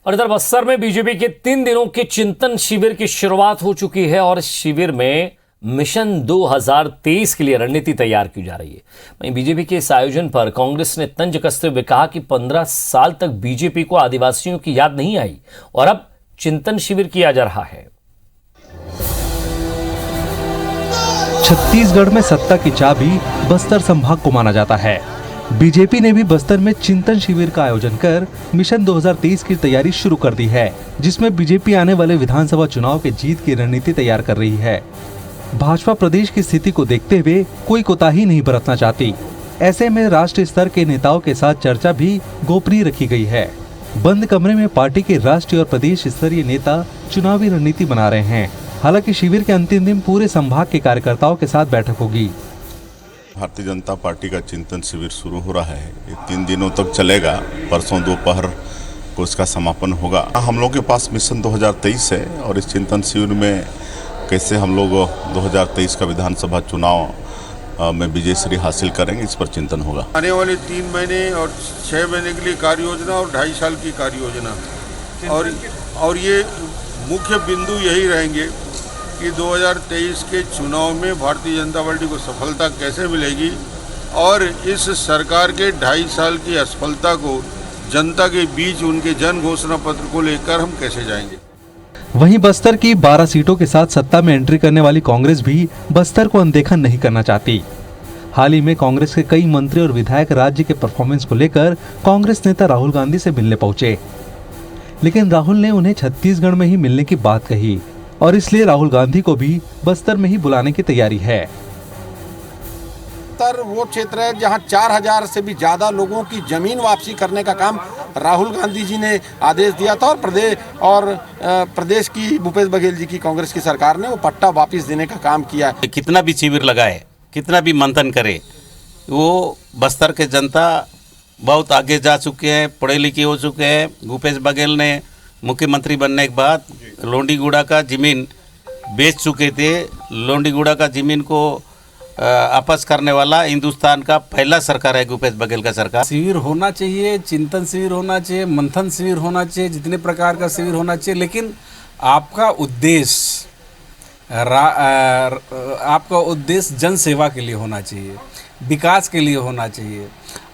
और इधर बस्तर में बीजेपी के 3 दिनों के चिंतन शिविर की शुरुआत हो चुकी है और इस शिविर में मिशन 2023 के लिए रणनीति तैयार की जा रही है। वहीं बीजेपी के इस आयोजन पर कांग्रेस ने तंज कसते हुए कहा कि 15 साल तक बीजेपी को आदिवासियों की याद नहीं आई और अब चिंतन शिविर किया जा रहा है। छत्तीसगढ़ में सत्ता की चाबी बस्तर संभाग को माना जाता है। बीजेपी ने भी बस्तर में चिंतन शिविर का आयोजन कर मिशन 2023 की तैयारी शुरू कर दी है, जिसमें बीजेपी आने वाले विधानसभा चुनाव के जीत की रणनीति तैयार कर रही है। भाजपा प्रदेश की स्थिति को देखते हुए कोई कोताही नहीं बरतना चाहती। ऐसे में राष्ट्रीय स्तर के नेताओं के साथ चर्चा भी गोपनीय रखी गई है। बंद कमरे में पार्टी के राष्ट्रीय और प्रदेश स्तरीय नेता चुनावी रणनीति बना रहे हैं। हालांकि शिविर के अंतिम दिन पूरे संभाग के कार्यकर्ताओं के साथ बैठक होगी। भारतीय जनता पार्टी का चिंतन शिविर शुरू हो रहा है। ये 3 दिनों तक चलेगा। परसों दोपहर को इसका समापन होगा। हम लोग के पास मिशन 2023 है और इस चिंतन शिविर में कैसे हम लोग 2023 का विधानसभा चुनाव में विजयश्री हासिल करेंगे, इस पर चिंतन होगा। आने वाले 3 महीने और 6 महीने के लिए कार्य योजना और 2.5 साल की कार्य योजना और ये मुख्य बिंदु यही रहेंगे कि 2023 के चुनाव में भारतीय जनता पार्टी को सफलता कैसे मिलेगी और इस सरकार के 2.5 साल की असफलता को जनता के बीच उनके जन घोषणा पत्र को लेकर हम कैसे जाएंगे। वहीं बस्तर की 12 सीटों के साथ सत्ता में एंट्री करने वाली कांग्रेस भी बस्तर को अनदेखा नहीं करना चाहती। हाल ही में कांग्रेस के कई मंत्री और विधायक राज्य के परफॉर्मेंस को लेकर कांग्रेस नेता राहुल गांधी से मिलने पहुंचे, लेकिन राहुल ने उन्हें छत्तीसगढ़ में ही मिलने की बात कही और इसलिए राहुल गांधी को भी बस्तर में ही बुलाने की तैयारी है। बस्तर वो क्षेत्र है जहां 4000 से भी ज्यादा लोगों की जमीन वापसी करने का काम राहुल गांधी जी ने आदेश दिया था और प्रदेश की भूपेश बघेल जी की कांग्रेस की सरकार ने वो पट्टा वापस देने का काम किया। कितना भी शिविर लगाए, कितना भी मंथन करे, वो बस्तर के जनता बहुत आगे जा चुके हैं, पढ़े लिखे हो चुके हैं। भूपेश बघेल ने मुख्यमंत्री बनने के बाद लोंडीगुड़ा का ज़मीन बेच चुके थे। लोंडीगुड़ा का ज़मीन को आपस करने वाला हिंदुस्तान का पहला सरकार है भूपेश बघेल का सरकार। शिविर होना चाहिए, चिंतन शिविर होना चाहिए, मंथन शिविर होना चाहिए, जितने प्रकार का शिविर होना चाहिए, लेकिन आपका उद्देश्य जन सेवा के लिए होना चाहिए, विकास के लिए होना चाहिए।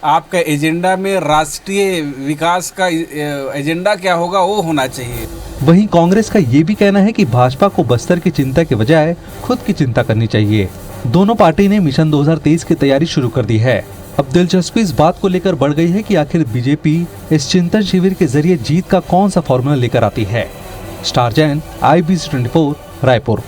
आपका एजेंडा में राष्ट्रीय विकास का एजेंडा क्या होगा वो होना चाहिए। वहीं कांग्रेस का ये भी कहना है कि भाजपा को बस्तर की चिंता के बजाय खुद की चिंता करनी चाहिए। दोनों पार्टी ने मिशन 2023 की तैयारी शुरू कर दी है। अब दिलचस्पी इस बात को लेकर बढ़ गई है कि आखिर बीजेपी इस चिंतन शिविर के जरिए जीत का कौन सा फॉर्मूला लेकर आती है। Star Jain, IBC 24, Raipur.